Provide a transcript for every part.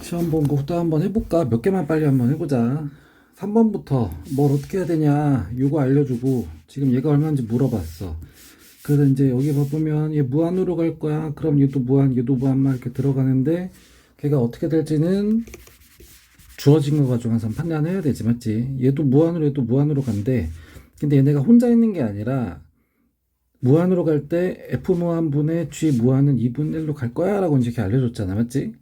시험 본 거 또 한번 해볼까? 몇 개만 빨리 한번 해보자. 3번부터 뭘 어떻게 해야 되냐 요거 알려주고 지금 얘가 얼마인지 물어봤어. 그래서 이제 여기 봐보면 얘 무한으로 갈 거야. 그럼 얘도 무한, 얘도 무한만 이렇게 들어가는데 걔가 어떻게 될지는 주어진 거 가지고 항상 판단해야 되지, 맞지? 얘도 무한으로 간대. 근데 얘네가 혼자 있는 게 아니라 무한으로 갈 때 F 무한분의 G 무한은 2분의 1로 갈 거야 라고 이렇게 알려줬잖아, 맞지?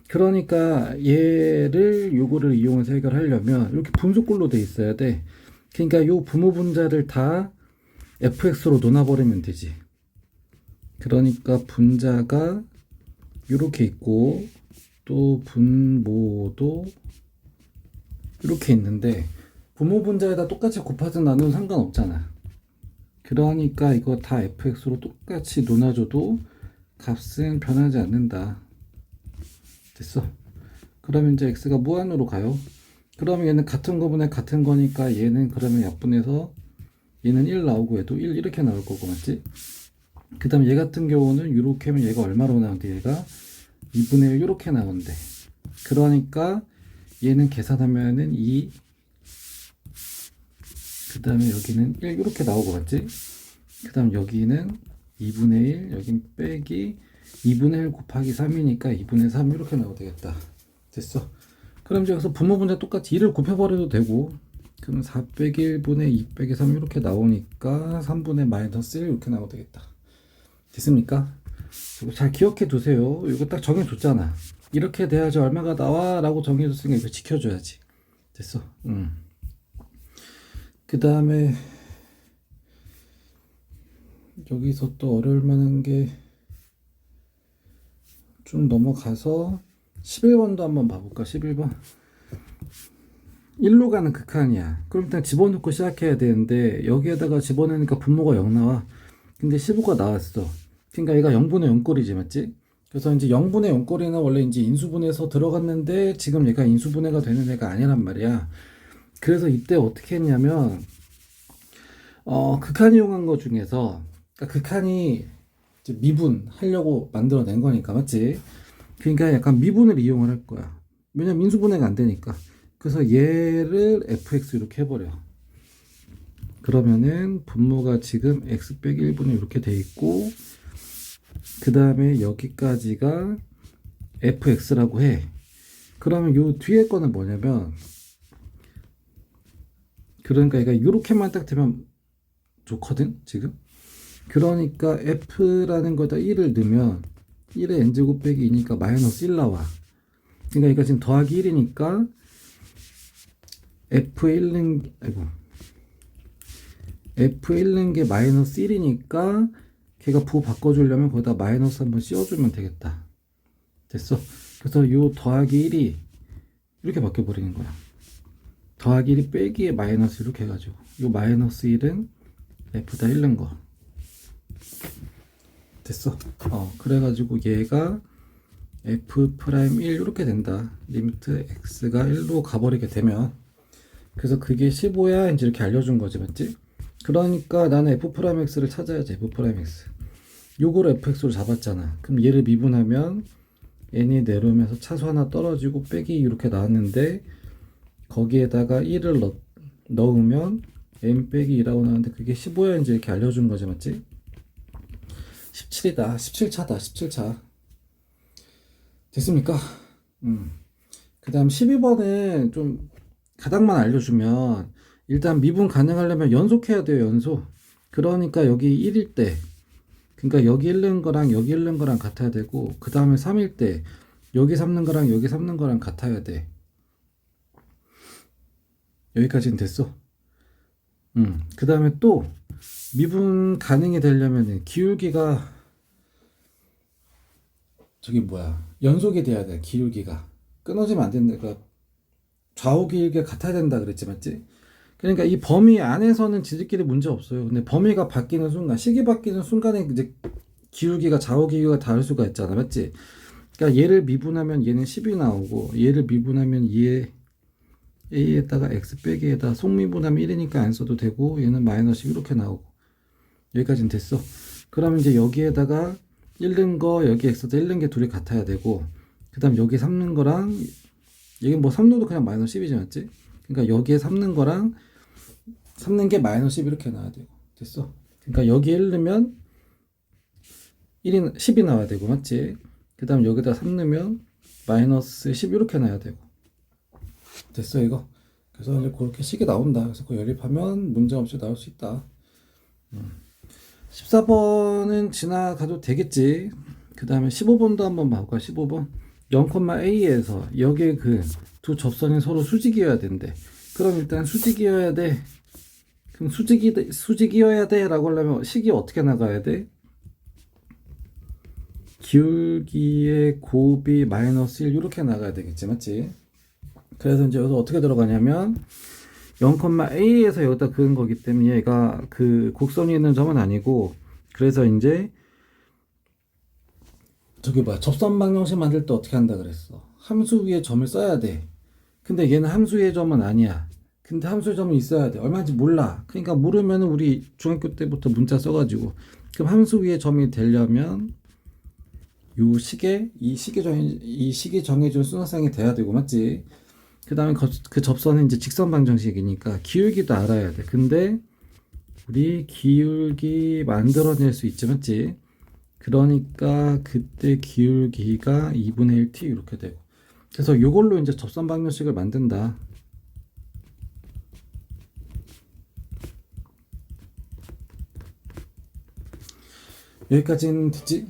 그러니까 얘를 요거를 이용해서 해결하려면 이렇게 분수꼴로 돼 있어야 돼. 그러니까 요 부모 분자를 다 fx로 놓아버리면 되지. 그러니까 분자가 이렇게 있고 또 분모도 이렇게 있는데 부모 분자에다 똑같이 곱해서 나누면 상관없잖아. 그러니까 이거 다 fx로 똑같이 놓아줘도 값은 변하지 않는다. 됐어. 그러면 이제 x가 무한으로 가요. 그러면 얘는 같은 거분에 같은 거니까 얘는 그러면 약분해서 얘는 1 나오고 얘도 1 이렇게 나올 거고, 맞지? 그 다음 얘 같은 경우는 이렇게 하면 얘가 얼마로 나오는데 얘가 2분의 1 이렇게 나오는데 그러니까 얘는 계산하면은 2, 그 다음에 여기는 1 이렇게 나오고, 맞지? 그 다음 여기는 2분의 1, 여긴 빼기 2분의 1 곱하기 3이니까 2분의 3 이렇게 나오면 되겠다. 됐어. 그럼 이제 여기서 분모 분자 똑같이 2를 곱해버려도 되고, 그럼 4 빼기 1분의 2 빼기 3 이렇게 나오니까 3분의 마이너스 1 이렇게 나오면 되겠다. 됐습니까? 이거 잘 기억해 두세요. 이거 딱 정해줬잖아. 이렇게 돼야지 얼마가 나와 라고 정해줬으니까 이거 지켜줘야지. 됐어. 그 다음에 여기서 또 어려울 만한 게 좀 넘어가서 11번도 한번 봐볼까? 11번 1로 가는 극한이야. 그럼 일단 집어넣고 시작해야 되는데 여기에다가 집어넣으니까 분모가 0 나와. 근데 15가 나왔어. 그러니까 얘가 0분의 0꼴이지, 맞지? 그래서 이제 0분의 0꼴이는 원래 이제 인수분해에서 들어갔는데 지금 얘가 인수분해가 되는 애가 아니란 말이야. 그래서 이때 어떻게 했냐면 극한 이용한 거 중에서, 그러니까 극한이 이제 미분하려고 만들어낸 거니까, 맞지? 그러니까 약간 미분을 이용을 할 거야. 왜냐면 인수분해가 안 되니까. 그래서 얘를 fx 이렇게 해버려. 그러면은 분모가 지금 x 빼기 1분의 이렇게 돼 있고, 그 다음에 여기까지가 fx라고 해. 그러면 요 뒤에 거는 뭐냐면, 그러니까 얘가 이렇게만 딱 되면 좋거든, 지금? 그러니까 f라는 거에다 1을 넣으면 1의 n제곱 빼기 2니까 마이너스 1 나와. 그러니까 얘가 지금 더하기 1이니까 f1는 아이고 f1는 게 마이너스 1이니까 걔가 부호 바꿔주려면 거기다 마이너스 한번 씌워주면 되겠다. 됐어. 그래서 요 더하기 1이 이렇게 바뀌어버리는 거야. 더하기 1이 빼기에 마이너스 이렇게 해가지고 요 마이너스 1은 f다 1는 거. 됐어. 그래가지고 얘가 f'1 이렇게 된다. 리미트 x가 1로 가버리게 되면. 그래서 그게 15야 이제 이렇게 알려준 거지, 맞지? 그러니까 나는 f'x를 찾아야지. f'x 요거를 fx로 잡았잖아. 그럼 얘를 미분하면 n이 내려오면서 차수 하나 떨어지고 빼기 이렇게 나왔는데 거기에다가 1을 넣으면 n 빼기 2라고 나왔는데 그게 15야 이제 이렇게 알려준 거지, 맞지? 17이다. 17차다. 17차. 됐습니까? 그 다음 12번은 좀 가닥만 알려주면, 일단 미분 가능하려면 연속해야 돼요. 연속. 그러니까 여기 1일 때, 그러니까 여기 1는 거랑 여기 1는 거랑 같아야 되고, 그 다음에 3일 때 여기 3는 거랑 여기 3는 거랑 같아야 돼. 여기까지는 됐어. 그 다음에 또 미분 가능이 되려면 기울기가 저기 뭐야, 연속이 돼야 돼. 기울기가 끊어지면 안 된다. 그러니까 좌우 기울기가 같아야 된다 그랬지, 맞지? 그러니까 이 범위 안에서는 지들끼리 문제 없어요. 근데 범위가 바뀌는 순간, 식이 바뀌는 순간에 이제 기울기가 좌우 기울기가 다를 수가 있잖아, 맞지? 그러니까 얘를 미분하면 얘는 10이 나오고, 얘를 미분하면 얘 a에다가 x 빼기에다 속미분하면 1이니까 안 써도 되고, 얘는 마이너스 이렇게 나오고. 여기까지는 됐어. 그러면 이제 여기에다가 1는 거, 여기 x도 1는 게 둘이 같아야 되고, 그 다음 여기 삼는 거랑 여기 뭐 삼노도 그냥 마이너스 10이지 맞지? 그러니까 여기에 삼는 거랑 삼는 게 마이너스 10 이렇게 나와야 되고 됐어. 그러니까 여기 1 넣으면 1이 10이 나와야 되고 맞지? 그 다음 여기다 3 넣으면 마이너스 10 이렇게 나와야 되고 됐어 이거. 그래서 이제 그렇게 식이 나온다. 그래서 그 연립하면 문제없이 나올 수 있다. 14번은 지나가도 되겠지. 그 다음에 15번도 한번 봐볼까. 15번 0,a에서 여기에 그 두 접선이 서로 수직이어야 된대. 그럼 일단 수직이어야 돼. 그럼 수직이어야 돼 라고 하려면 식이 어떻게 나가야 돼? 기울기의 곱이 마이너스 1 이렇게 나가야 되겠지 맞지? 그래서 이제 여기서 어떻게 들어가냐면 0,a에서 여기다 그은 거기 때문에 얘가 그 곡선이 있는 점은 아니고, 그래서 이제 저기 뭐야 접선 방정식 만들 때 어떻게 한다 그랬어? 함수 위에 점을 써야 돼. 근데 얘는 함수 위에 점은 아니야. 근데 함수 점은 있어야 돼. 얼마인지 몰라. 그러니까 모르면 우리 중학교 때부터 문자 써가지고, 그럼 함수 위에 점이 되려면 이 식이 정해준 순서상이 돼야 되고 맞지? 그 다음에 그 접선은 이제 직선 방정식이니까 기울기도 알아야 돼. 근데 우리 기울기 만들어낼 수 있지 맞지? 그러니까 그때 기울기가 2분의 1t 이렇게 되고, 그래서 이걸로 이제 접선 방정식을 만든다. 여기까지는 됐지?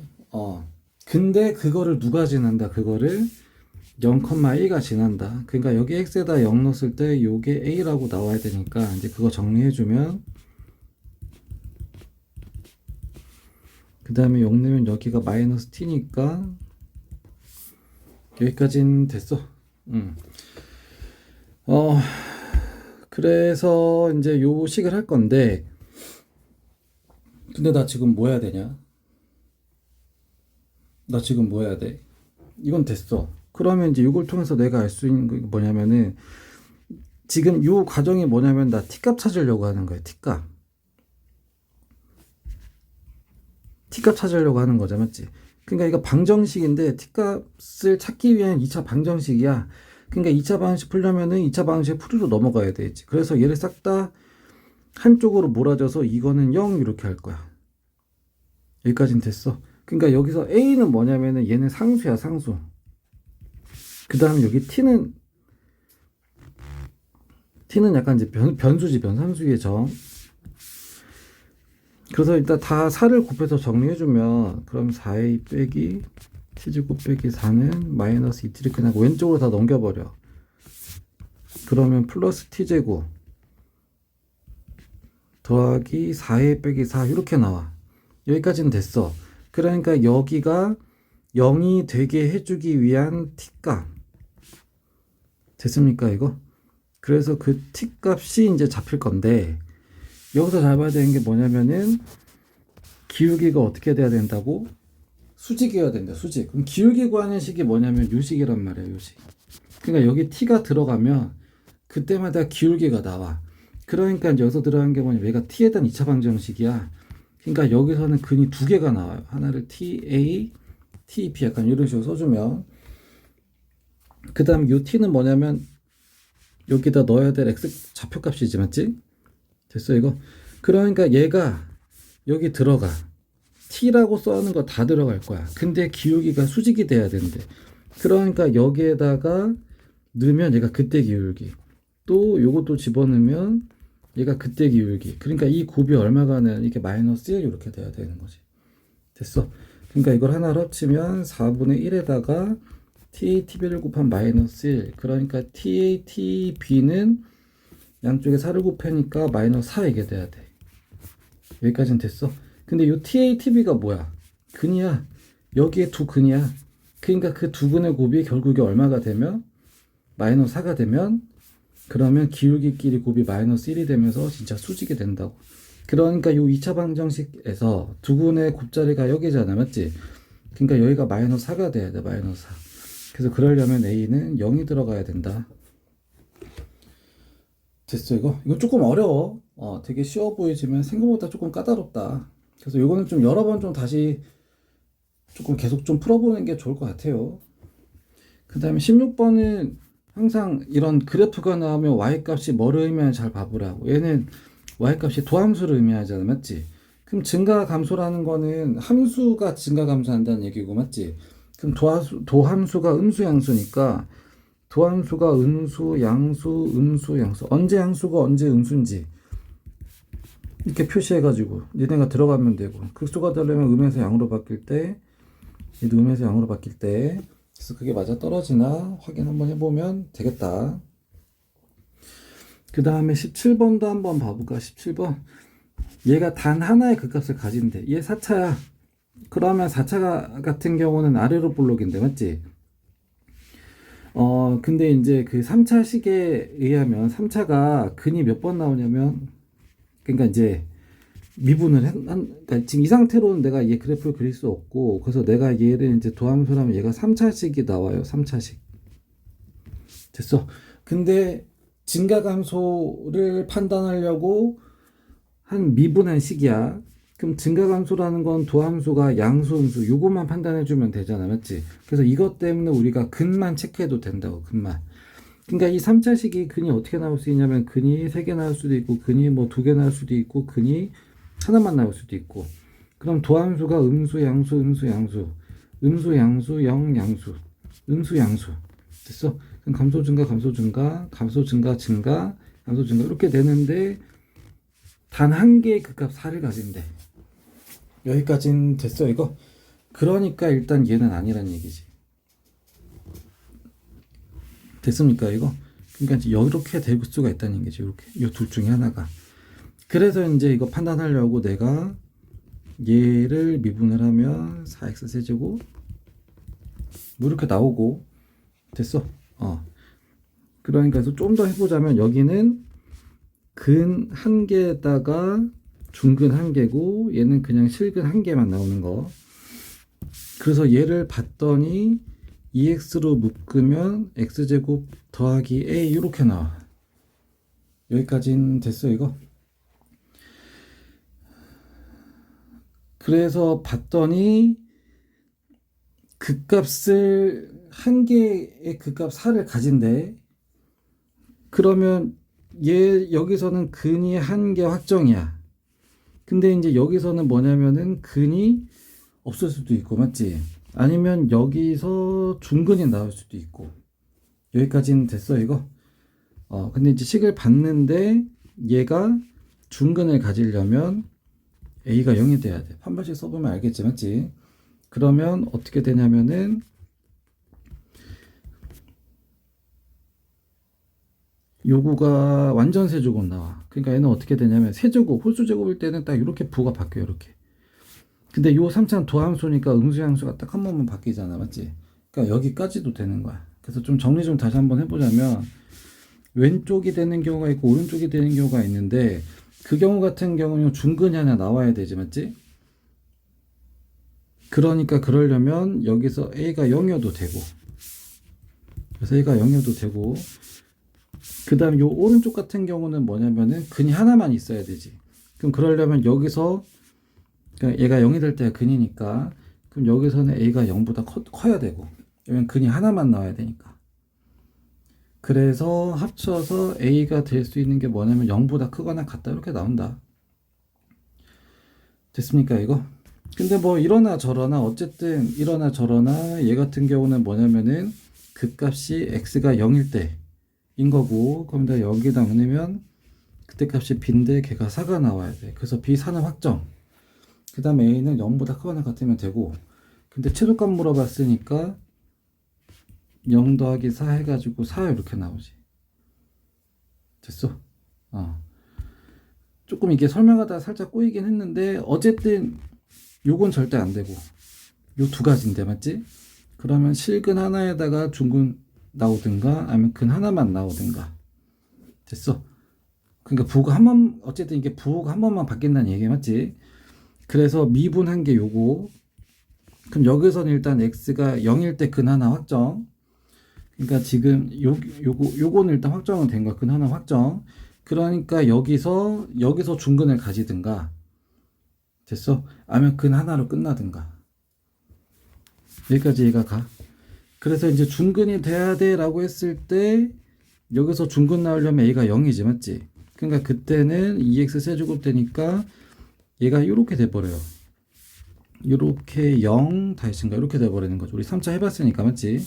근데 그거를 누가 지난다? 그거를 0,a가 지난다. 그러니까 여기 x에다 0 넣었을 때 요게 a라고 나와야 되니까 이제 그거 정리해주면, 그 다음에 0 내면 여기가 마이너스 t니까 여기까지는 됐어. 그래서 이제 요 식을 할 건데, 근데 나 지금 뭐 해야 되냐? 나 지금 뭐 해야 돼? 이건 됐어. 그러면 이제 이걸 통해서 내가 알 수 있는 게 뭐냐면은, 지금 요 과정이 뭐냐면 나 t값 찾으려고 하는 거야. t값 찾으려고 하는 거죠 맞지? 그러니까 이거 방정식인데 t값을 찾기 위한 2차 방정식이야. 그러니까 2차 방정식 풀려면은 2차 방정식 풀이로 넘어가야 되지. 그래서 얘를 싹 다 한쪽으로 몰아줘서 이거는 0 이렇게 할 거야. 여기까지는 됐어. 그러니까 여기서 a는 뭐냐면은 얘는 상수야 상수. 그 다음에 여기 t는 약간 이제 변수지, 변함수의 점. 그래서 일단 다 4를 곱해서 정리해주면, 그럼 4a 빼기 t제곱 빼기 4는 마이너스 2t 이렇게 나고 왼쪽으로 다 넘겨버려. 그러면 플러스 t제곱 더하기 4a 빼기 4 이렇게 나와. 여기까지는 됐어. 그러니까 여기가 0이 되게 해주기 위한 t값 됐습니까 이거? 그래서 그 t값이 이제 잡힐 건데, 여기서 잘 봐야 되는 게 뭐냐면은 기울기가 어떻게 돼야 된다고? 수직이어야 된다. 수직. 그럼 기울기 구하는 식이 뭐냐면 요 식이란 말이야. 요 식. 그러니까 여기 t가 들어가면 그때마다 기울기가 나와. 그러니까 이제 여기서 들어간 게 뭐냐면 얘가 t에 대한 2차 방정식이야. 그러니까 여기서는 근이 두 개가 나와요. 하나를 ta, tb 약간 이런 식으로 써주면, 그 다음 요 t는 뭐냐면 여기다 넣어야 될 x 좌표값이지 맞지? 됐어 이거? 그러니까 얘가 여기 들어가. t라고 써는 거 다 들어갈 거야. 근데 기울기가 수직이 돼야 된대. 그러니까 여기에다가 넣으면 얘가 그때 기울기, 또 요것도 집어넣으면 얘가 그때 기울기. 그러니까 이 곱이 얼마가는 이게 마이너스 1 이렇게 돼야 되는 거지. 됐어. 그러니까 이걸 하나로 합치면 4분의 1에다가 TATB를 곱한 마이너스 1. 그러니까 TATB는 양쪽에 4를 곱하니까 마이너스 4 이게 돼야 돼. 여기까지는 됐어. 근데 이 TATB가 뭐야? 근이야. 여기에 두 근이야. 그러니까 그 두 근의 곱이 결국에 얼마가 되면? 마이너스 4가 되면, 그러면 기울기끼리 곱이 마이너스 1이 되면서 진짜 수직이 된다고. 그러니까 이 2차 방정식에서 두 근의 곱자리가 여기잖아 맞지? 그러니까 여기가 마이너스 4가 돼야 돼. 마이너스 4. 그래서 그러려면 a는 0이 들어가야 된다. 됐어 이거? 이거 조금 어려워. 되게 쉬워 보이지만 생각보다 조금 까다롭다. 그래서 이거는 좀 여러 번 좀 다시 조금 계속 좀 풀어보는 게 좋을 것 같아요. 그 다음에 16번은 항상 이런 그래프가 나오면 y값이 뭐를 의미하는지 잘 봐보라고. 얘는 y값이 도함수를 의미하잖아, 맞지? 그럼 증가 감소라는 거는 함수가 증가 감소한다는 얘기고, 맞지? 그럼 도함수가 음수 양수니까 도함수가 음수, 양수, 음수, 양수. 언제 양수가 언제 음수인지 이렇게 표시해가지고 얘네가 들어가면 되고, 극수가 되려면 음에서 양으로 바뀔 때, 얘도 음에서 양으로 바뀔 때, 그래서 그게 맞아 떨어지나 확인 한번 해보면 되겠다. 그 다음에 17번도 한번 봐볼까? 17번. 얘가 단 하나의 극값을 가진대. 얘 4차야. 그러면 4차 같은 경우는 아래로 볼록인데, 맞지? 근데 이제 그 3차식에 의하면 3차가 근이 몇 번 나오냐면, 그러니까 이제 미분을 그러니까 지금 이 상태로는 내가 얘 그래프를 그릴 수 없고, 그래서 내가 얘를 이제 도함수라면 얘가 3차식이 나와요. 3차식. 됐어. 근데 증가감소를 판단하려고 한 미분한 식이야. 그럼 증가감소라는 건 도함수가 양수, 음수 요것만 판단해주면 되잖아, 맞지? 그래서 이것 때문에 우리가 근만 체크해도 된다고, 근만. 그러니까 이 3차식이 근이 어떻게 나올 수 있냐면 근이 3개 나올 수도 있고 근이 뭐 2개 나올 수도 있고 근이 하나만 나올 수도 있고. 그럼 도함수가 음수, 양수, 음수, 양수, 음수, 양수, 영, 양수, 음수, 양수. 됐어? 그럼 감소 증가, 감소 증가, 감소 증가, 증가, 감소 증가 이렇게 되는데 단 한 개의 극값 4를 가진대. 여기까지는 됐어 이거? 그러니까 일단 얘는 아니란 얘기지. 됐습니까 이거? 그러니까 이제 이렇게 될 수가 있다는 얘기지. 이렇게 이 둘 중에 하나가. 그래서 이제 이거 판단하려고 내가 얘를 미분을 하면 4x 세제곱 뭐 이렇게 나오고. 됐어. 그러니까 좀 더 해보자면 여기는 근 한 개에다가 중근 한 개고 얘는 그냥 실근 한 개만 나오는 거. 그래서 얘를 봤더니 2x로 묶으면 x제곱 더하기 a 이렇게 나와. 여기까지는 됐어 이거? 그래서 봤더니 극값을 한 개의 극값 4를 가진대. 그러면 얘 여기서는 근이 한 개 확정이야. 근데 이제 여기서는 뭐냐면은 근이 없을 수도 있고, 맞지? 아니면 여기서 중근이 나올 수도 있고. 여기까지는 됐어 이거? 근데 이제 식을 봤는데 얘가 중근을 가지려면 a가 0이 돼야 돼. 한 번씩 써보면 알겠지, 맞지? 그러면 어떻게 되냐면은 요구가 완전 세제곱 나와. 그러니까 얘는 어떻게 되냐면 세제곱, 홀수 제곱일 때는 딱 이렇게 부가 바뀌어요, 이렇게. 근데 요 3차는 도함수니까 음수양수가 딱 한 번만 바뀌잖아, 맞지? 그러니까 여기까지도 되는 거야. 그래서 좀 정리 좀 다시 한번 해보자면 왼쪽이 되는 경우가 있고 오른쪽이 되는 경우가 있는데 그 경우 같은 경우는 중근이 하나 나와야 되지, 맞지? 그러니까 그러려면 여기서 a가 0이어도 되고, 그래서 a가 0이어도 되고, 그 다음 요 오른쪽 같은 경우는 뭐냐면은 근이 하나만 있어야 되지. 그럼 그러려면 여기서 그러니까 얘가 0이 될 때가 근이니까 그럼 여기서는 a가 0보다 커야 되고, 왜냐면 근이 하나만 나와야 되니까. 그래서 합쳐서 a가 될 수 있는 게 뭐냐면 0보다 크거나 같다 이렇게 나온다. 됐습니까 이거? 근데 뭐 이러나 저러나 어쨌든 이러나 저러나 얘 같은 경우는 뭐냐면은 극값이 x가 0일 때인 거고, 그럼 내가 여기다 넣으면 그때 값이 b인데 걔가 4가 나와야 돼. 그래서 b 4는 확정. 그 다음에 a는 0보다 크거나 같으면 되고, 근데 최소값 물어봤으니까 0 더하기 4 해가지고 4 이렇게 나오지. 됐어? 조금 이게 설명하다 살짝 꼬이긴 했는데 어쨌든 요건 절대 안 되고 요 두 가지인데, 맞지? 그러면 실근 하나에다가 중근 나오든가 아니면 근 하나만 나오든가. 됐어? 그러니까 부호가 한 번, 어쨌든 이게 부호가 한 번만 바뀐다는 얘기, 맞지? 그래서 미분한 게 요거. 그럼 여기서는 일단 x가 0일 때 근 하나 확정. 그러니까 지금 요거는 일단 확정은 된 거야. 근 하나 확정. 그러니까 여기서 중근을 가지든가. 됐어? 아니면 근 하나로 끝나든가. 여기까지 얘가 가. 그래서 이제 중근이 돼야 돼 라고 했을 때 여기서 중근 나오려면 a가 0이지 맞지? 그러니까 그때는 2x 세제곱 되니까 얘가 이렇게 돼버려요. 이렇게 0 다시인가 이렇게 돼버리는 거죠. 우리 3차 해봤으니까 맞지?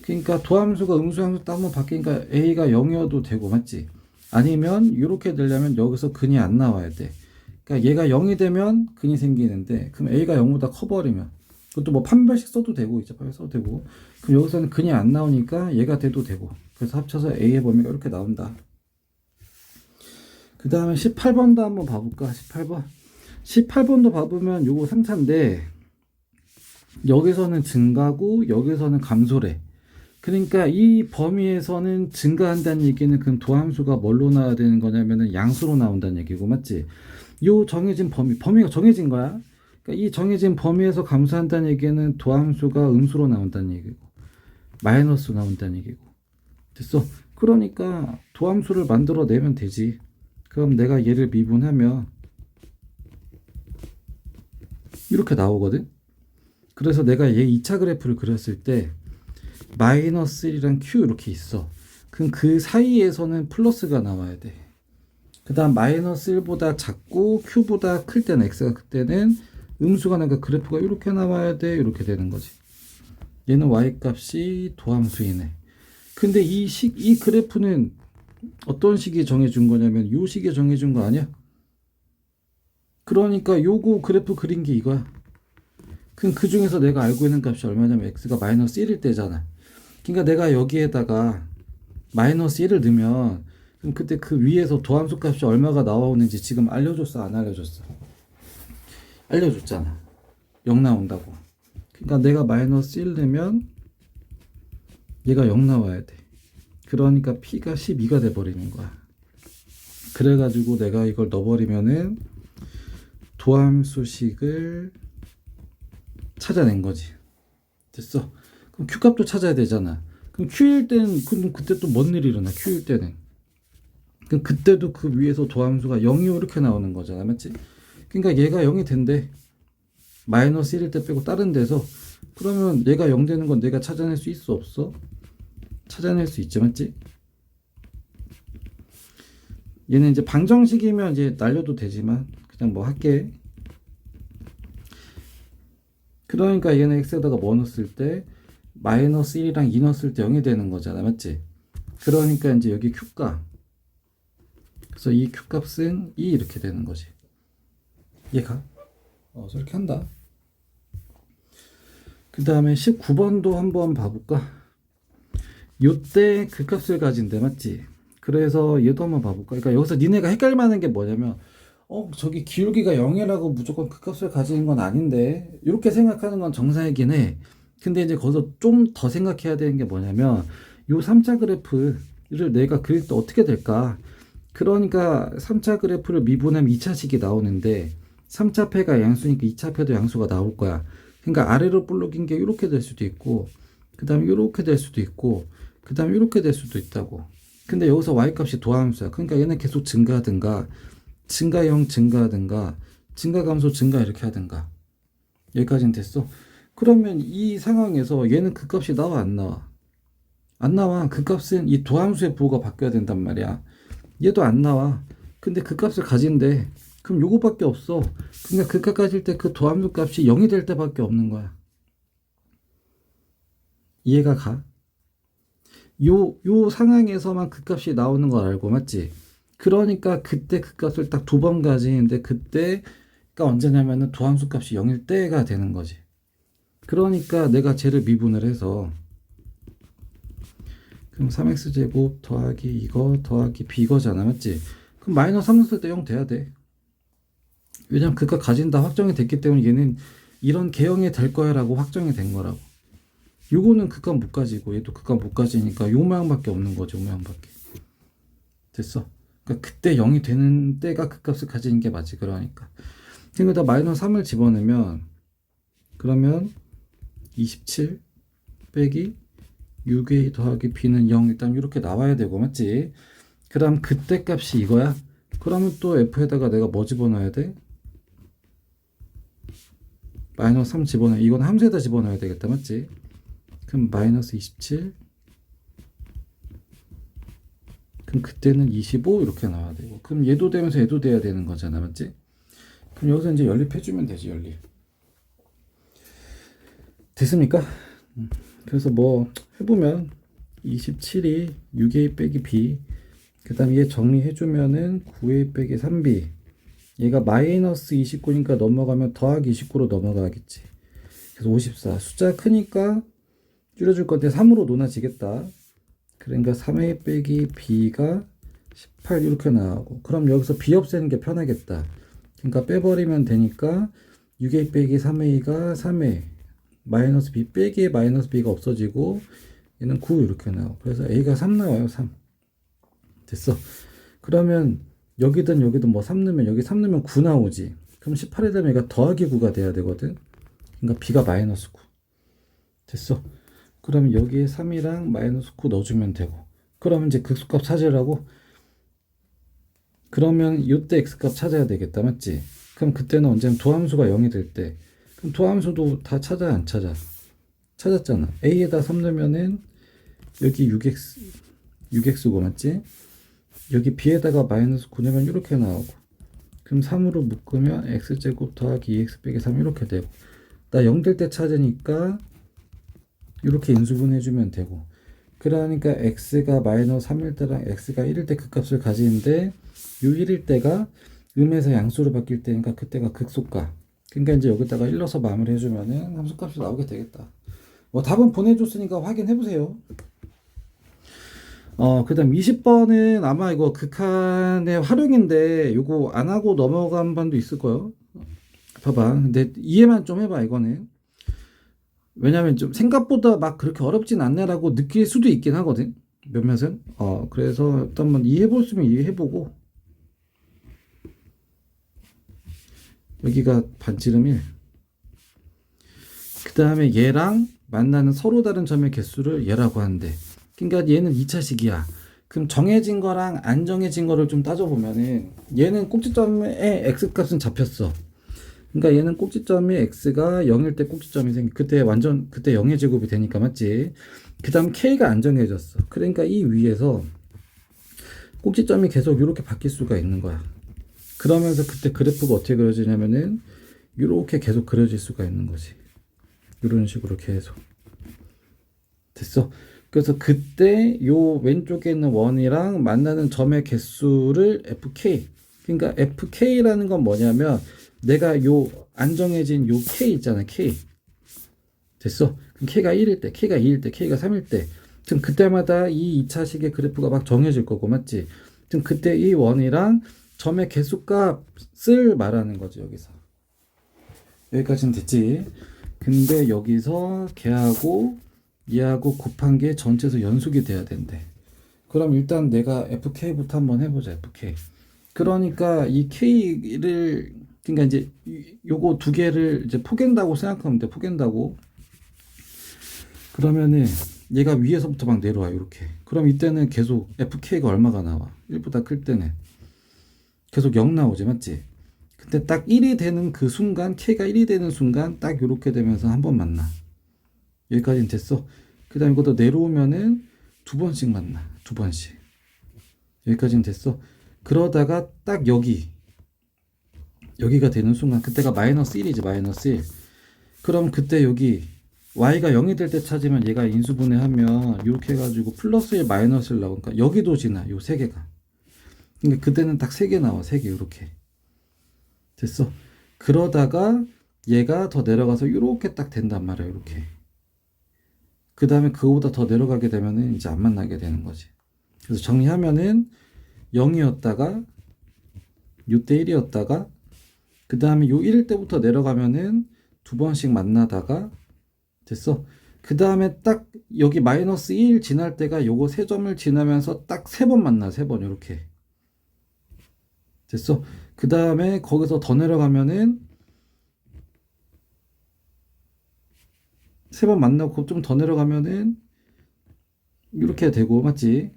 그러니까 도함수가 음수함수 딱 한번 바뀌니까 a가 0이어도 되고 맞지? 아니면 이렇게 되려면 여기서 근이 안 나와야 돼. 그러니까 얘가 0이 되면 근이 생기는데 그럼 a가 0보다 커버리면 그것도 뭐 판별식 써도 되고 이제 판별 써도 되고 그럼 여기서는 근이 안 나오니까 얘가 돼도 되고 그래서 합쳐서 a의 범위가 이렇게 나온다. 그 다음에 18번도 한번 봐볼까? 18번 18번도 봐보면 요거 3차인데 여기서는 증가고 여기서는 감소래. 그러니까 이 범위에서는 증가한다는 얘기는 그럼 도함수가 뭘로 나와야 되는 거냐면은 양수로 나온다는 얘기고 맞지? 요 정해진 범위가 정해진 거야. 그러니까 이 정해진 범위에서 감소한다는 얘기는 도함수가 음수로 나온다는 얘기고 마이너스 나온다는 얘기고 됐어? 그러니까 도함수를 만들어 내면 되지. 그럼 내가 얘를 미분하면 이렇게 나오거든. 그래서 내가 얘 2차 그래프를 그렸을 때 마이너스 1이랑 q 이렇게 있어. 그럼 그 사이에서는 플러스가 나와야 돼. 그 다음 마이너스 1보다 작고 q보다 클 때는 x가 그때는 음수가 나니까 그래프가 이렇게 나와야 돼. 이렇게 되는 거지. 얘는 y 값이 도함수이네. 근데 이 그래프는 어떤 식이 정해준 거냐면 요 식이 정해준 거 아니야? 그러니까 요거 그래프 그린 게 이거야. 그럼 그 중에서 내가 알고 있는 값이 얼마냐면 x가 마이너스 1일 때잖아. 그러니까 내가 여기에다가 마이너스 1을 넣으면 그럼 그때 그 위에서 도함수 값이 얼마가 나오는지 지금 알려줬어 안 알려줬어? 알려줬잖아. 0 나온다고. 그러니까 내가 마이너스 1 넣으면 얘가 0 나와야 돼. 그러니까 p가 12가 돼버리는 거야. 그래가지고 내가 이걸 넣어버리면은 도함수식을 찾아낸 거지. 됐어. 그럼 Q값도 찾아야 되잖아. 그럼 Q일 때는 그럼 그때 또 뭔 일이 일어나? Q일 때는 그럼 그때도 그 위에서 도함수가 0이 이렇게 나오는 거잖아. 맞지? 그러니까 얘가 0이 된대. 마이너스 1일 때 빼고 다른 데서 그러면 얘가 0 되는 건 내가 찾아낼 수 있어 없어? 찾아낼 수 있지 맞지? 얘는 이제 방정식이면 이제 날려도 되지만 그냥 뭐 할게. 그러니까 얘는 x에다가 뭐 넣었을 때 마이너스 1이랑 2 넣었을 때 0이 되는 거잖아 맞지? 그러니까 이제 여기 q값 그래서 이 q값은 2 이렇게 되는 거지. 얘가 저렇게 한다. 그 다음에 19번도 한번 봐볼까? 요때 그 값을 가진대 맞지? 그래서 얘도 한번 봐볼까? 그러니까 여기서 니네가 헷갈릴 만한 게 뭐냐면 저기 기울기가 0이라고 무조건 그 값을 가지는 건 아닌데 이렇게 생각하는 건 정상이긴 해. 근데 이제 거기서 좀 더 생각해야 되는 게 뭐냐면 요 3차 그래프를 내가 그릴 때 어떻게 될까? 그러니까 3차 그래프를 미분하면 2차식이 나오는데 3차 패가 양수니까 2차 패도 양수가 나올 거야. 그러니까 아래로 볼록인 게 이렇게 될 수도 있고 그 다음에 이렇게 될 수도 있고 그 다음에 이렇게 될 수도 있다고. 근데 여기서 y값이 도함수야. 그러니까 얘는 계속 증가하든가 증가형 증가하든가 증가감소 증가 이렇게 하든가. 여기까지는 됐어. 그러면 이 상황에서 얘는 그 값이 나와 안 나와? 안 나와. 그 값은 이 도함수의 부호가 바뀌어야 된단 말이야. 얘도 안 나와. 근데 그 값을 가진대. 그럼 요거밖에 없어. 그러니까 그 값 가질 때 그 도함수 값이 0이 될 때밖에 없는 거야. 이해가 가? 요 상황에서만 그 값이 나오는 걸 알고 맞지? 그러니까 그때 그 값을 딱 2번 가지는데 그때가 언제냐면은 도함수 값이 0일 때가 되는 거지. 그러니까 내가 쟤를 미분을 해서 그럼 3x제곱 더하기 이거 더하기 b거잖아 맞지? 그럼 마이너스 3 넣었을 때 0 돼야 돼. 왜냐면 그가 가진다 확정이 됐기 때문에 얘는 이런 개형이 될 거야 라고 확정이 된 거라고. 요거는 극값 못 가지고 얘도 극값 못 가지니까 요 모양밖에 없는 거죠. 요 모양밖에. 됐어. 그러니까 그때 0이 되는 때가 극값을 가지는 게 맞지. 그러니까 그러니까 마이너스 3을 집어넣으면 그러면 27 빼기 6a 더하기 b는 0 일단 이렇게 나와야 되고 맞지? 그럼 그때 값이 이거야? 그러면 또 f에다가 내가 뭐 집어넣어야 돼? 마이너스 3 집어넣어. 이건 함수에다 집어넣어야 되겠다 맞지? 그럼 마이너스 27. 그럼 그때는 25 이렇게 나와야 되고. 그럼 얘도 되면서 얘도 돼야 되는 거잖아, 맞지? 그럼 여기서 이제 연립해주면 되지, 연립. 됐습니까? 그래서 뭐 해보면 27이 6a 빼기 b, 그 다음에 얘 정리해주면은 9a 빼기 3b, 얘가 마이너스 29니까 넘어가면 더하기 29로 넘어가겠지. 그래서 54. 숫자 크니까 줄여줄 건데 3으로 논아지겠다. 그러니까 3a 빼기 b가 18 이렇게 나오고, 그럼 여기서 b 없애는 게 편하겠다. 그러니까 빼버리면 되니까 6a 빼기 3a가 3a, 마이너스 b 빼기에 마이너스 b가 없어지고, 얘는 9 이렇게 나오고, 그래서 a가 3 나와요. 3. 됐어. 그러면 여기든 여기든 뭐 3 넣으면, 여기 3 넣으면 9 나오지. 그럼 18에 되면 얘가 더하기 9가 돼야 되거든. 그러니까 b가 마이너스 9. 됐어. 그러면 여기에 3이랑 마이너스 9 넣어주면 되고, 그러면 이제 극소값 찾으라고. 그러면 이때 x값 찾아야 되겠다, 맞지? 그럼 그때는 언제면 도함수가 0이 될 때, 그럼 도함수도 다 찾아야 안 찾아? 찾았잖아. a에다 3 넣으면은 여기 6x고, 맞지? 여기 b에다가 마이너스 9 넣으면 이렇게 나오고, 그럼 3으로 묶으면 x제곱 더하기 2x 빼기 3 이렇게 되고, 나 0 될 때 찾으니까 이렇게 인수분 해주면 되고, 그러니까 x가 마이너스 3일 때랑 x가 1일 때 그 값을 가지는데, 요 1일 때가 음에서 양수로 바뀔 때니까 그때가 극소값. 그러니까 이제 여기다가 1 넣어서 마무리 해주면은 함수값이 나오게 되겠다. 뭐 답은 보내줬으니까 확인해 보세요. 그 다음 20번은 아마 이거 극한의 활용인데, 요거 안 하고 넘어간 반도 있을 거예요. 봐봐. 근데 이해만 좀 해봐, 이거는. 왜냐면 좀 생각보다 막 그렇게 어렵진 않네라고 느낄 수도 있긴 하거든, 몇몇은. 그래서 일단 한번 이해해볼 수 있으면 이해해보고. 여기가 반지름 1. 그 다음에 얘랑 만나는 서로 다른 점의 개수를 얘라고 하는데, 그러니까 얘는 2차식이야. 그럼 정해진 거랑 안 정해진 거를 좀 따져보면은, 얘는 꼭지점에 x값은 잡혔어. 그러니까 얘는 꼭지점이 x가 0일 때 꼭지점이 그때 완전 그때 0의 제곱이 되니까, 맞지? 그 다음 k가 안 정해졌어. 그러니까 이 위에서 꼭지점이 계속 이렇게 바뀔 수가 있는 거야. 그러면서 그때 그래프가 어떻게 그려지냐면은 이렇게 계속 그려질 수가 있는 거지. 이런 식으로 계속. 됐어? 그래서 그때 요 왼쪽에 있는 원이랑 만나는 점의 개수를 fk. 그러니까 fk라는 건 뭐냐면, 내가 요 안 정해진 요 k 있잖아, k. 됐어? 그럼 k가 1일 때, k가 2일 때, k가 3일 때, 지금 그때마다 이 2차식의 그래프가 막 정해질 거고, 맞지? 지금 그때 이 원이랑 점의 개수값을 말하는 거지, 여기서. 여기까지는 됐지? 근데 여기서 걔하고 얘하고 곱한 게 전체에서 연속이 돼야 된대. 그럼 일단 내가 fk부터 한번 해보자, fk. 그러니까 이 k를, 그러니까 이제 요거 두 개를 이제 포갠다고 생각하면 돼. 포갠다고. 그러면은 얘가 위에서부터 막 내려와, 이렇게. 그럼 이때는 계속 fk가 얼마가 나와? 1보다 클 때는 계속 0 나오지, 맞지? 근데 딱 1이 되는 그 순간, k가 1이 되는 순간 딱 이렇게 되면서 한 번 만나. 여기까지는 됐어. 그 다음에 이것도 내려오면은 두 번씩 만나. 두 번씩. 여기까지는 됐어. 그러다가 딱 여기가 되는 순간, 그때가 마이너스 1이지, 마이너스 1. 그럼 그때 여기 y가 0이 될 때 찾으면 얘가 인수분해하면 이렇게 해가지고 플러스 1, 마이너스 1 나오니까 여기도 지나, 요 세 개가. 그러니까 그때는 딱 세 개 나와, 세 개, 이렇게. 됐어. 그러다가 얘가 더 내려가서 이렇게 딱 된단 말이야, 이렇게. 그 다음에 그거보다 더 내려가게 되면은 이제 안 만나게 되는 거지. 그래서 정리하면은 0이었다가 요때 1이었다가, 그 다음에 요 1일 때부터 내려가면은 두 번씩 만나다가, 됐어. 그 다음에 딱 여기 마이너스 1 지날 때가 요거 세 점을 지나면서 딱 세 번 만나, 세 번, 이렇게. 됐어. 그 다음에 거기서 더 내려가면은 세 번 만나고 좀 더 내려가면은 이렇게 되고, 맞지?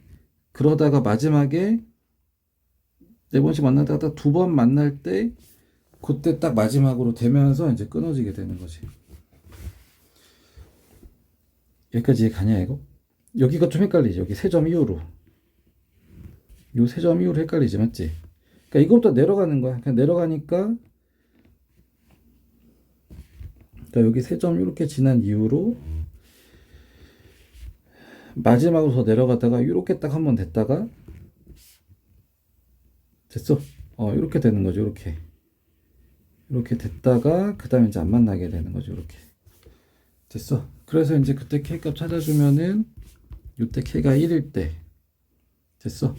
그러다가 마지막에 네 번씩 만나다가 두 번 만날 때 그때 딱 마지막으로 되면서 이제 끊어지게 되는 거지. 여기까지 가냐 이거? 여기가 좀 헷갈리지. 여기 세 점 이후로. 요 세 점 이후로 헷갈리지, 맞지? 그러니까 이거부터 내려가는 거야. 그냥 내려가니까, 그러니까 여기 세 점 이렇게 지난 이후로 마지막으로 더 내려가다가 이렇게 딱 한번 됐다가 됐어. 이렇게 되는 거죠. 이렇게 됐다가 그 다음에 이제 안 만나게 되는 거죠. 이렇게 됐어. 그래서 이제 그때 K값 찾아주면은 이때 K가 1일 때 됐어.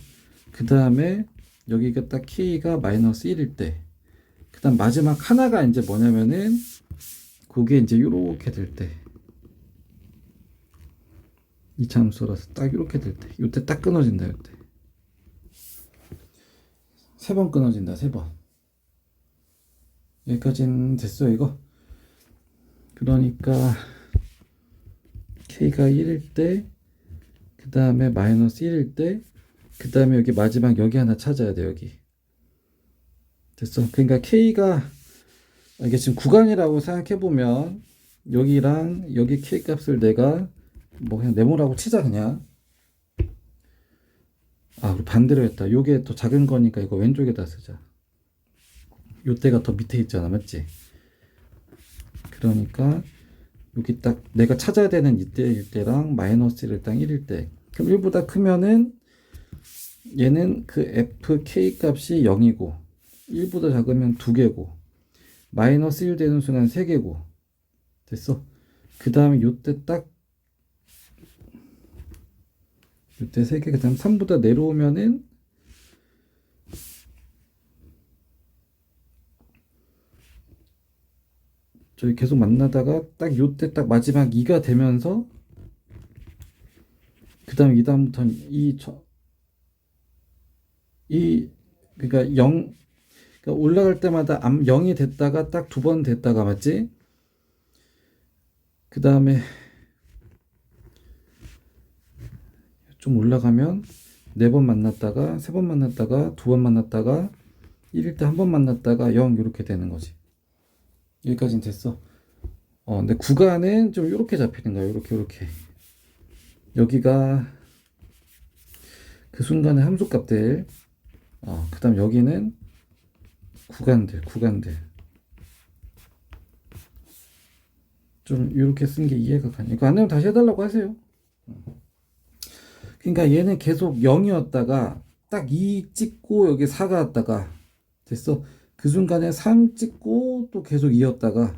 그 다음에 여기가 딱 K가 마이너스 1일 때, 그 다음 마지막 하나가 이제 뭐냐면은 그게 이제 이렇게 될 때, 이 참수라서 딱 이렇게 될 때, 이때 딱 끊어진다. 이때 세 번 끊어진다. 세 번. 여기까지는 됐어 이거. 그러니까 K가 1일 때, 그 다음에 마이너스 1일 때, 그 다음에 여기 마지막 여기 하나 찾아야 돼. 여기 됐어. 그러니까 K가, 이게 지금 구간이라고 생각해보면 여기랑 여기 K 값을 내가 뭐 그냥 네모라고 치자. 그냥 우리 반대로 했다. 요게 더 작은 거니까 이거 왼쪽에다 쓰자. 요때가 더 밑에 있잖아, 맞지? 그러니까 여기 딱 내가 찾아야 되는 이때랑 마이너스 1을 딱 1일 때, 그럼 1보다 크면은 얘는 그 fk 값이 0이고 1보다 작으면 2개고 마이너스 1 되는 순간 3개고 됐어. 그 다음에 요때 딱 요때 3개, 그 다음 3보다 내려오면은 저기 계속 만나다가 딱 요때 딱 마지막 2가 되면서 그 다음에 이 다음부터는 그러니까 0, 그러니까 올라갈 때마다 0이 됐다가 딱 2번 됐다가, 맞지? 그 다음에 좀 올라가면 4번 만났다가 3번 만났다가 2번 만났다가 1일 때 한 번 만났다가 0 이렇게 되는 거지. 여기까지는 됐어. 근데 구간은 좀 이렇게 잡히는 거야. 이렇게 여기가 그 순간의 함수값들, 그 다음 여기는 구간들 좀 이렇게 쓴 게 이해가 가냐. 이거 안 되면 다시 해달라고 하세요. 그러니까 얘는 계속 0이었다가 딱 2 찍고 여기 4가 왔다가 됐어. 그 순간에 3 찍고 또 계속 2였다가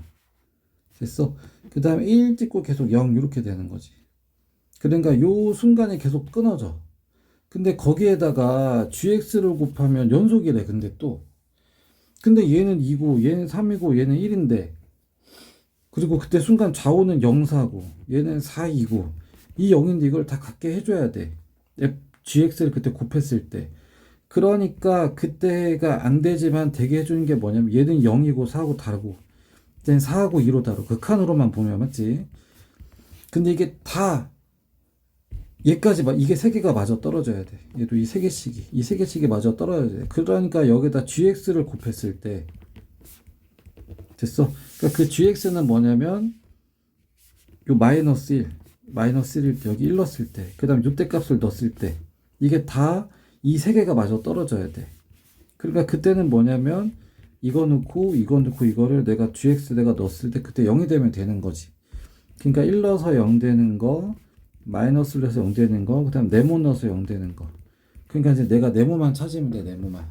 됐어. 그 다음에 1 찍고 계속 0 이렇게 되는 거지. 그러니까 요 순간에 계속 끊어져. 근데 거기에다가 gx를 곱하면 연속이래. 근데 얘는 2고 얘는 3이고 얘는 1인데, 그리고 그때 순간 좌우는 0, 4고 얘는 4, 2고 이 0인데 이걸 다 같게 해줘야 돼. gx를 그때 곱했을 때. 그러니까 그때가 안 되지만 되게 해주는 게 뭐냐면 얘는 0이고 4하고 다르고 얘는 4하고 2로 다르고 극한으로만 보면, 맞지? 근데 이게 다 얘까지 이게 세 개가 마저 떨어져야 돼. 얘도 이 세 개씩이 마저 떨어져야 돼. 그러니까 여기다 gx를 곱했을 때 됐어. 그러니까 그 gx는 뭐냐면 요 마이너스 1일 때, 여기 1 넣었을 때, 그 다음 요때 값을 넣었을 때, 이게 다 이 세 개가 마저 떨어져야 돼. 그러니까 그때는 뭐냐면 이거 넣고 이거를 내가 gx 내가 넣었을 때 그때 0이 되면 되는 거지. 그러니까 1 넣어서 0 되는 거, 마이너스 넣어서 0 되는 거, 그 다음 네모 넣어서 0 되는 거. 그러니까 이제 내가 네모만 찾으면 돼. 네모만.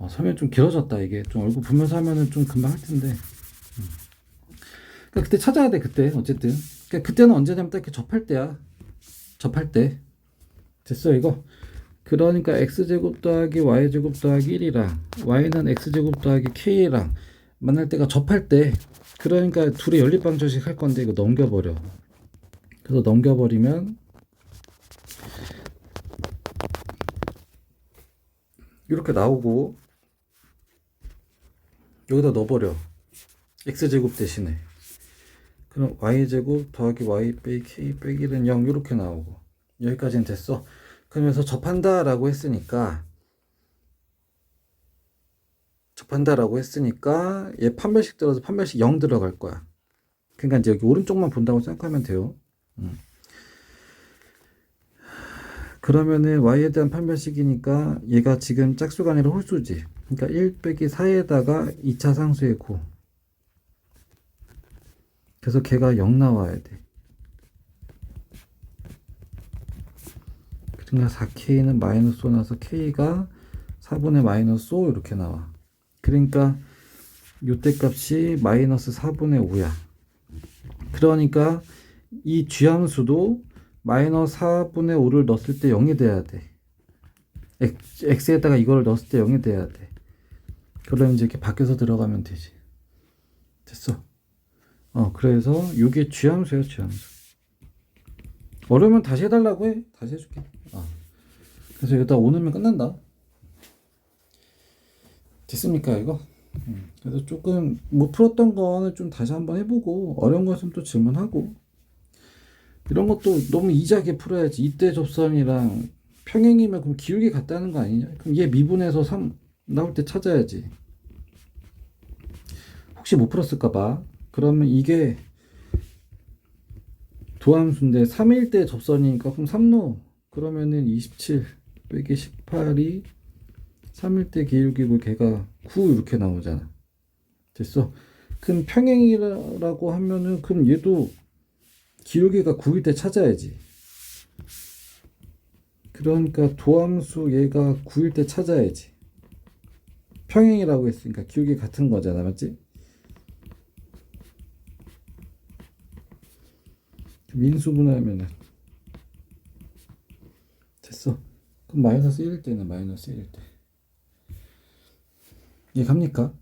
설명 좀 길어졌다. 이게 좀 얼굴 보면서 하면은 좀 금방 할 텐데. 그러니까 그때 찾아야 돼. 그때 어쨌든. 그러니까 그때는 언제냐면 딱 이렇게 접할 때야. 접할 때. 됐어 이거. 그러니까 x제곱 더하기 y제곱 더하기 1이랑 y는 x제곱 더하기 k랑 만날 때가 접할 때. 그러니까 둘이 연립방정식 할 건데 이거 넘겨버려. 그래서 넘겨버리면 이렇게 나오고 여기다 넣어버려. x제곱 대신에. 그럼 y제곱 더하기 y 빼기 k 빼기 1은 0 이렇게 나오고 여기까지는 됐어. 그러면서 접한다 라고 했으니까 얘 판별식 들어서 판별식 0 들어갈 거야. 그러니까 이제 여기 오른쪽만 본다고 생각하면 돼요. 그러면은 y에 대한 판별식이니까 얘가 지금 짝수가 아니라 홀수지. 그러니까 1 빼기 4에다가 2차 상수의 고. 그래서 걔가 0 나와야 돼. 그러니까 4k는 마이너스 5 나서 k가 4분의 마이너스 5 이렇게 나와. 그러니까 요때 값이 마이너스 4분의 5야. 그러니까 이 쥐함수도 마이너스 4분의 5를 넣었을 때 0이 돼야 돼. x에다가 이거를 넣었을 때 0이 돼야 돼. 그러면 이제 이렇게 바뀌어서 들어가면 되지. 됐어. 그래서 요게 쥐함수야, 쥐함수. 어려우면 다시 해달라고 해. 다시 해줄게. 그래서 여기다 5 넣으면 끝난다. 됐습니까, 이거? 그래서 조금 못 풀었던 거는 좀 다시 한번 해보고, 어려운 거 있으면 또 질문하고, 이런 것도 너무 이지하게 풀어야지. 이때 접선이랑 평행이면 그럼 기울기 같다는 거 아니냐? 그럼 얘 미분해서 3 나올 때 찾아야지. 혹시 못 풀었을까봐. 그러면 이게 도함수인데 3일 때 접선이니까 그럼 3 넣어. 그러면은 27 빼기 18이 3일 때 기울기고 걔가 9 이렇게 나오잖아. 됐어. 그럼 평행이라고 하면은 그럼 얘도 기울기가 9일 때 찾아야지. 그러니까 도함수 얘가 9일 때 찾아야지. 평행이라고 했으니까 기울기 같은 거잖아, 맞지? 민수분해하면은 됐어. 그럼 마이너스 1일 때는 마이너스 1일 때. 얘 갑니까?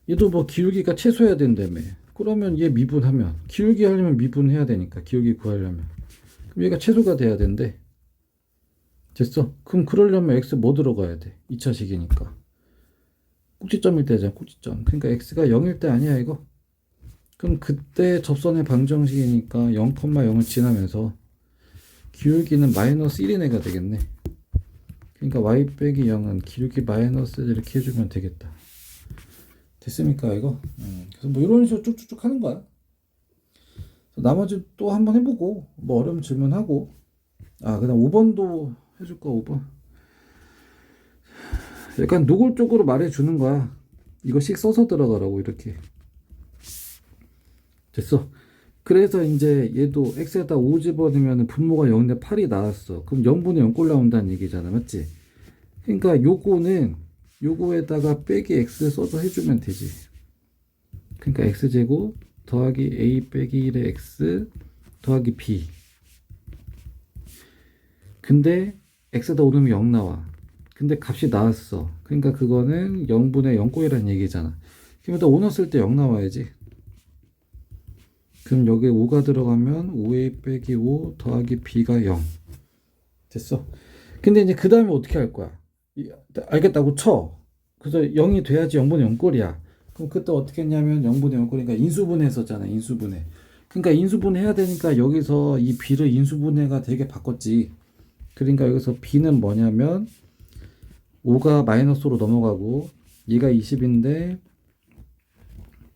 얘도 뭐 기울기가 최소해야 된다며. 그러면 얘 미분하면 기울기 하려면 미분해야 되니까 기울기 구하려면 그럼 얘가 최소가 돼야 된대. 됐어. 그럼 그러려면 x 뭐 들어가야 돼? 2차식이니까 꼭지점일 때잖아. 꼭지점. 그러니까 x가 0일 때 아니야 이거. 그럼 그때 접선의 방정식이니까 0,0을 지나면서 기울기는 마이너스 1인 애가 되겠네. 그러니까 y 빼기 0은 기울기 마이너스 이렇게 해주면 되겠다. 됐습니까 이거? 그래서 뭐 이런 식으로 쭉쭉쭉 하는 거야. 나머지 또 한번 해보고 뭐 어려운 질문하고. 그다음 5번도 해줄 거야. 5번 약간 노골적으로 말해주는 거야. 이거씩 써서 들어가라고 이렇게. 됐어. 그래서 이제 얘도 x에다 5 집어넣으면 분모가 0인데 8이 나왔어. 그럼 0분의 0꼴 나온다는 얘기잖아, 맞지? 그러니까 요거에다가 빼기 x 써서 해주면 되지. 그러니까 x제곱 더하기 a 빼기 1의 x 더하기 b. 근데 x에다 5 넣으면 0 나와. 근데 값이 나왔어. 그러니까 그거는 0분의 0꼴이라는 얘기잖아. 그럼 5 넣었을 때 0 나와야지. 그럼 여기에 5가 들어가면 5a 빼기 5 더하기 b가 0. 됐어. 근데 이제 그 다음에 어떻게 할 거야? 알겠다고 쳐. 그래서 0이 돼야지 0분의 0꼴이야. 그럼 그때 어떻게 했냐면 0분의 0꼴이니까 인수분해 했었잖아. 인수분해. 그러니까 인수분해 해야 되니까 여기서 이 b를 인수분해가 되게 바꿨지. 그러니까 여기서 b는 뭐냐면 5가 마이너스로 넘어가고 얘가 20인데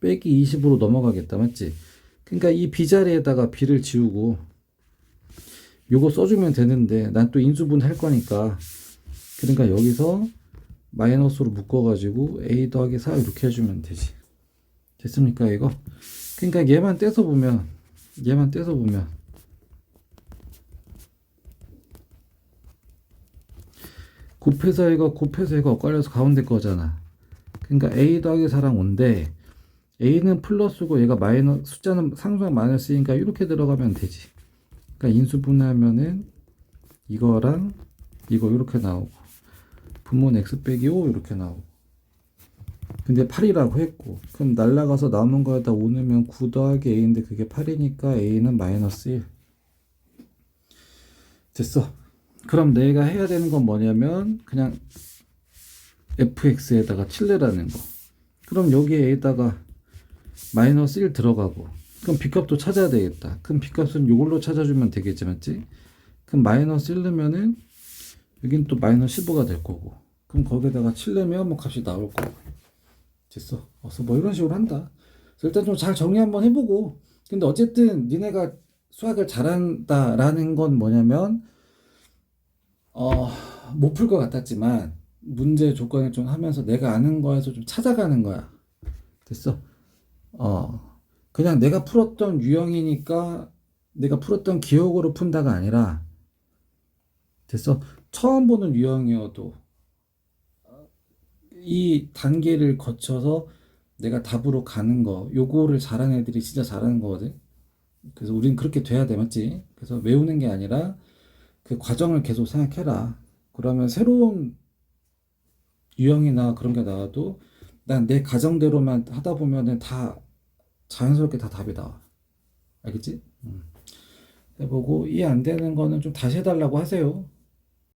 빼기 20으로 넘어가겠다. 맞지? 그러니까 이 b자리에다가 b를 지우고 요거 써주면 되는데 난 또 인수분해 할 거니까 그러니까 여기서 마이너스로 묶어가지고 a 더하기 4 이렇게 해주면 되지. 됐습니까 이거? 그러니까 얘만 떼서 보면 곱해서 얘가 엇갈려서 가운데 거잖아. 그러니까 a 더하기 4랑 5인데 a는 플러스고 얘가 마이너스, 숫자는 상수랑 마이너스니까 이렇게 들어가면 되지. 그러니까 인수분해하면은 이거랑 이거 이렇게 나오고 분모는 x 빼기 5 이렇게 나오고. 근데 8이라고 했고 그럼 날라가서 남은 거에다 5 넣으면 9 더하기 a인데 그게 8이니까 a는 마이너스 1. 됐어. 그럼 내가 해야 되는 건 뭐냐면 그냥 fx에다가 칠레라는 거. 그럼 여기에 a에다가 마이너스 1 들어가고 그럼 b값도 찾아야 되겠다. 그럼 b값은 이걸로 찾아주면 되겠지, 맞지? 그럼 마이너스 1 넣으면은 여긴 또 마이너스 15가 될 거고 그럼 거기에다가 7 넣으면 뭐 값이 나올 거고. 됐어. 그래서 뭐 이런 식으로 한다. 그래서 일단 좀 잘 정리 한번 해보고 근데 어쨌든 니네가 수학을 잘한다라는 건 뭐냐면 못 풀 것 같았지만 문제 조건을 좀 하면서 내가 아는 거에서 좀 찾아가는 거야. 됐어? 그냥 내가 풀었던 유형이니까 내가 풀었던 기억으로 푼다가 아니라, 됐어? 처음 보는 유형이어도 이 단계를 거쳐서 내가 답으로 가는 거, 요거를 잘하는 애들이 진짜 잘하는 거거든. 그래서 우린 그렇게 돼야 돼, 맞지? 그래서 외우는 게 아니라 그 과정을 계속 생각해라. 그러면 새로운 유형이나 그런 게 나와도 난 내 가정대로만 하다 보면은 다 자연스럽게 다 답이 나와. 알겠지? 해보고 이해 안 되는 거는 좀 다시 해달라고 하세요.